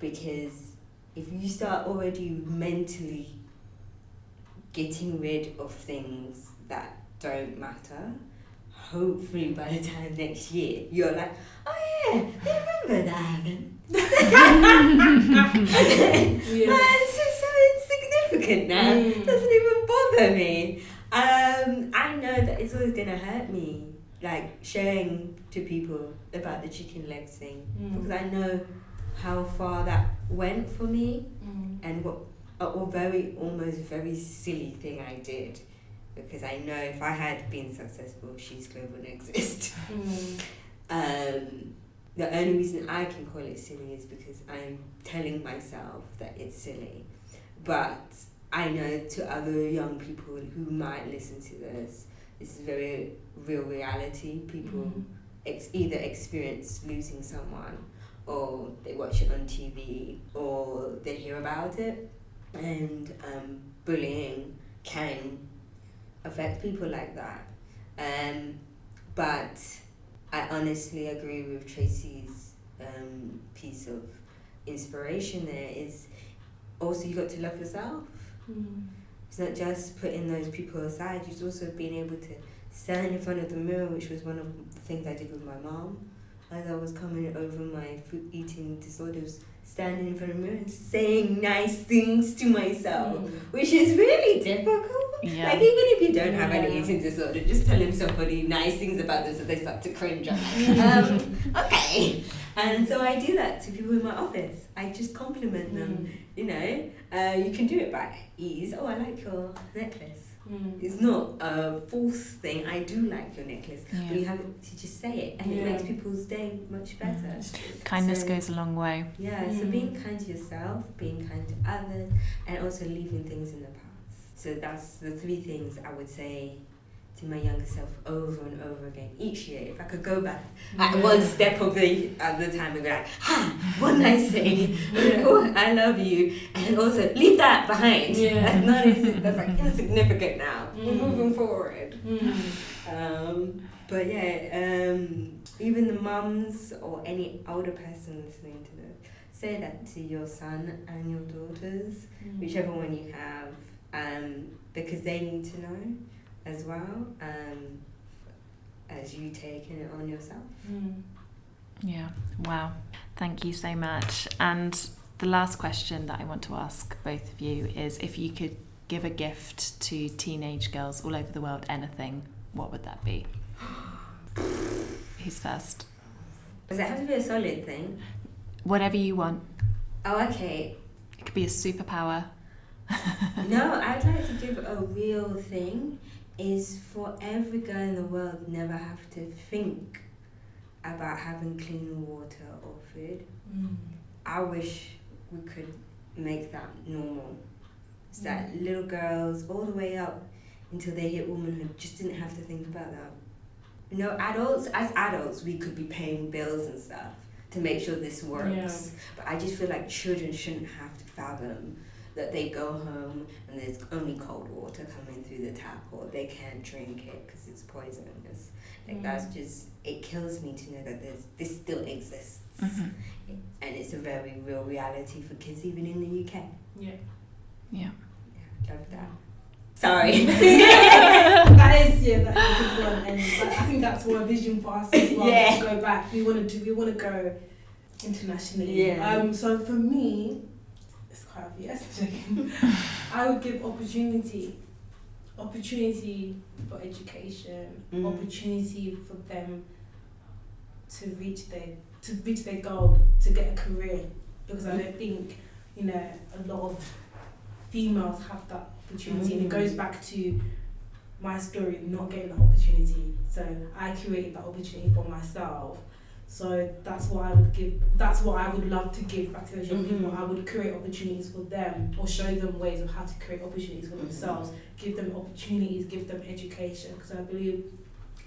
Because if you start already mentally getting rid of things that don't matter, hopefully by the time next year, you're like, oh yeah, remember that happened. It's just so insignificant now. Doesn't even bother me. I know that it's always gonna hurt me, like sharing to people about the chicken legs thing, because I know how far that went for me, and what almost very silly thing I did, because I know if I had been successful, She's Clove wouldn't exist. The only reason I can call it silly is because I'm telling myself that it's silly, but I know to other young people who might listen to this is very real reality. People either experience losing someone, or they watch it on TV, or they hear about it, and bullying can affect people like that. But I honestly agree with Tracy's piece of inspiration there, is also you got to love yourself. It's not just putting those people aside, it's also being able to stand in front of the mirror, which was one of the things I did with my mom. As I was coming over my food eating disorders, standing in front of the mirror and saying nice things to myself, which is really difficult. Yeah. Like, even if you don't have any eating disorder, just telling somebody nice things about them so they start to cringe. Okay. And so I do that to people in my office. I just compliment them. You know, you can do it by ease. Oh, I like your necklace. It's not a false thing. I do like your necklace, but you have to just say it, and it makes people's day much better. Kindness goes a long way. Yeah, so being kind to yourself, being kind to others, and also leaving things in the past. So that's the 3 things I would say to my younger self over and over again each year. If I could go back at one step of the time and be like, one nice thing, oh, I love you, and also leave that behind. That's like insignificant now. We're moving forward. But even the mums or any older person listening to this, say that to your son and your daughters, whichever one you have, because they need to know as well, as you taking it on yourself. Yeah, wow. Thank you so much. And the last question that I want to ask both of you is, if you could give a gift to teenage girls all over the world, anything, what would that be? Who's first? Does it have to be a solid thing? Whatever you want. Oh, okay. It could be a superpower. No, I'd like to give a real thing, is for every girl in the world never have to think about having clean water or food. I wish we could make that normal. So that little girls all the way up until they hit womanhood just didn't have to think about that. You know, as adults, we could be paying bills and stuff to make sure this works. But I just feel like children shouldn't have to fathom that they go home and there's only cold water coming through the tap, or they can't drink it because it's poisonous. Like that's just, it kills me to know that this still exists. And it's a very real reality for kids even in the UK. Yeah, love that. Sorry. That is a good one, and I think that's one vision for us as well. To go back, we want to go internationally. So for me, it's quite obvious. I would give opportunity for education, opportunity for them to reach their goal, to get a career, because I don't think a lot of females have that opportunity, and it goes back to my story, not getting the opportunity. So I created that opportunity for myself. So that's what I would give. That's what I would love to give back to those young people. I would create opportunities for them, or show them ways of how to create opportunities for themselves. Give them opportunities, give them education, because I believe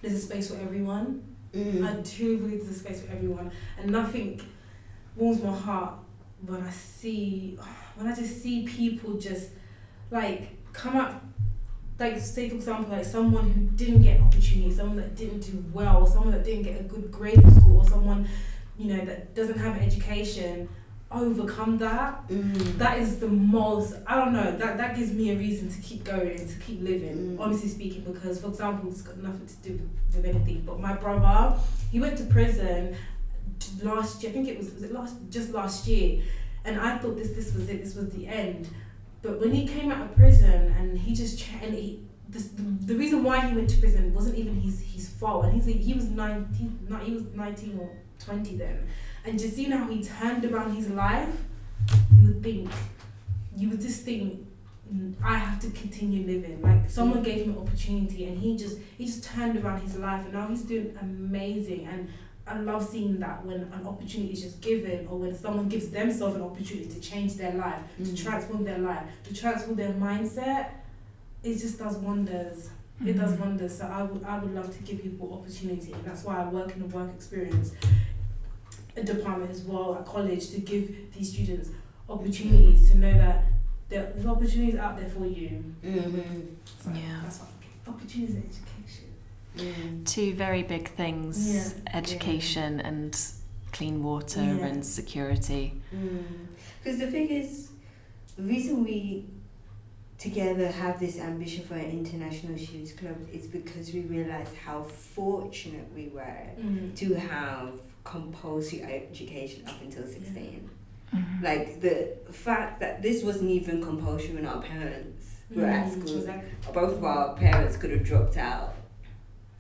there's a space for everyone. I truly believe there's a space for everyone, and nothing warms my heart when I just see people just like come up, like say for example like someone who didn't get an opportunity, someone that didn't do well, someone that didn't get a good grade in school, or someone that doesn't have an education, overcome that. That is the most, I don't know, that gives me a reason to keep going and to keep living, honestly speaking, because for example it's got nothing to do with anything, but my brother, he went to prison last year, I think it was just last year, and I thought this was it, this was the end. But when he came out of prison and he just the reason why he went to prison wasn't even his fault, and he was 19 or 20 then, and just seeing how he turned around his life, you would just think I have to continue living. Like someone gave him an opportunity and he just turned around his life, and now he's doing amazing. And I love seeing that when an opportunity is just given, or when someone gives themselves an opportunity to change their life, to transform their life, to transform their mindset. It just does wonders. It does wonders. So I would love to give people opportunity, and that's why I work in the work experience department as well at college, to give these students opportunities, to know that there's opportunities out there for you. So that's what opportunities and education. Two very big things, education and clean water and security. Because the thing is, the reason we together have this ambition for an international shoes club is because we realised how fortunate we were to have compulsory education up until 16. Like the fact that this wasn't even compulsory when our parents were at school. Exactly. Both of our parents could have dropped out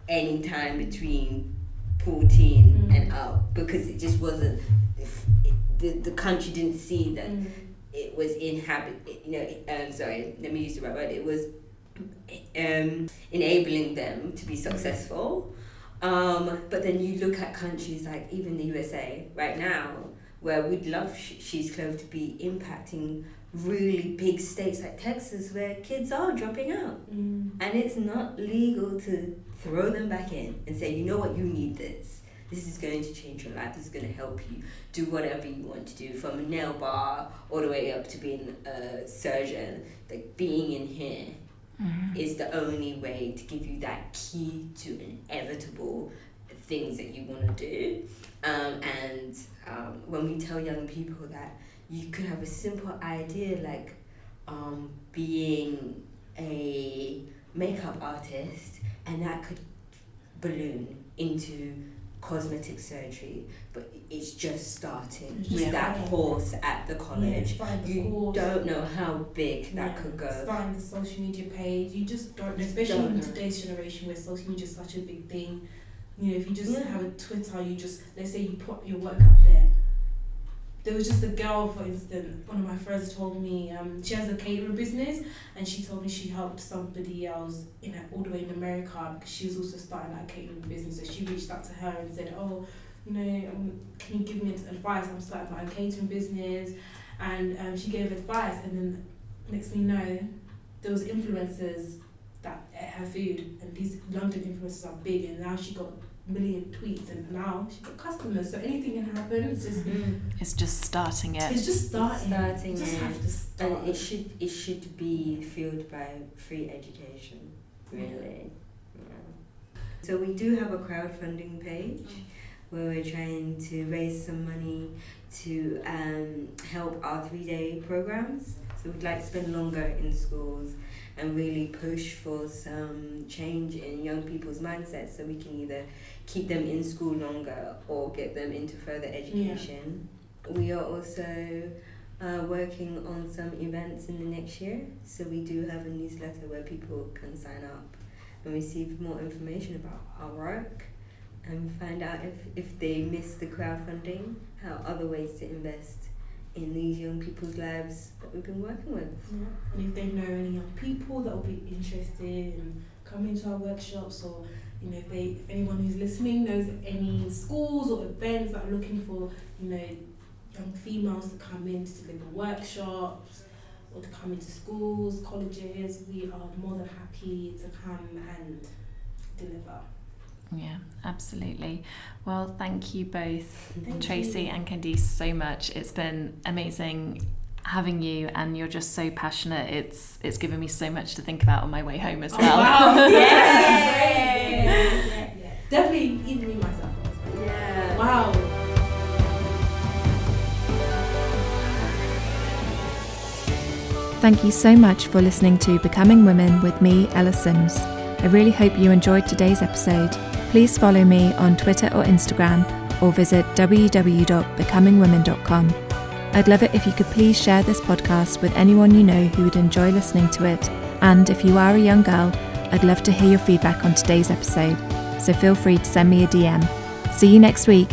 any time between 14 and up, because it just wasn't, the country didn't see that it was sorry, let me use the right word, it was enabling them to be successful. But then you look at countries like even the USA right now, where we'd love She's Clove to be impacting really big states like Texas, where kids are dropping out. And it's not legal to throw them back in and say, you know what, you need this. This is going to change your life. This is going to help you do whatever you want to do, from a nail bar all the way up to being a surgeon. Like being in here is the only way to give you that key to inevitable things that you want to do. And when we tell young people that you could have a simple idea like being a makeup artist, and that could balloon into cosmetic surgery, but it's just starting with that course at the college. You don't know how big that could go. Starting the social media page, you just don't know, especially in today's generation where social media is such a big thing. If you just have a Twitter, let's say you put your work up there. There was just a girl, for instance, one of my friends told me, she has a catering business, and she told me she helped somebody else all the way in America, because she was also starting that catering business. So she reached out to her and said, can you give me advice? I'm starting my own catering business. And she gave advice, and then next thing you know, there was influencers that ate her food, and these London influencers are big, and now she got million tweets, and now she got customers. So anything can happen. It's just it's just starting it. It's just starting. Have to start. And it should be fueled by free education, really. So we do have a crowdfunding page where we're trying to raise some money to help our 3-day programs. So we'd like to spend longer in schools and really push for some change in young people's mindsets, so we can either keep them in school longer or get them into further education. We are also working on some events in the next year, so we do have a newsletter where people can sign up and receive more information about our work, and find out if they miss the crowdfunding, how other ways to invest in these young people's lives that we've been working with. And if they know any young people that will be interested in coming to our workshops, or you know, if anyone who's listening knows any schools or events that are looking for, you know, young females to come in to deliver workshops or to come into schools, colleges, we are more than happy to come and deliver. Yeah, absolutely. Well, thank you both, Thank Tracy you. and Kanndiss, so much. It's been amazing having you, and you're just so passionate. It's given me so much to think about on my way home as well. Wow. Yeah. Definitely, even me myself. I was like, Yeah. wow. Thank you so much for listening to Becoming Women with me, Ella Sims. I really hope you enjoyed today's episode. Please follow me on Twitter or Instagram, or visit www.becomingwomen.com. I'd love it if you could please share this podcast with anyone you know who would enjoy listening to it. And if you are a young girl, I'd love to hear your feedback on today's episode. So feel free to send me a DM. See you next week.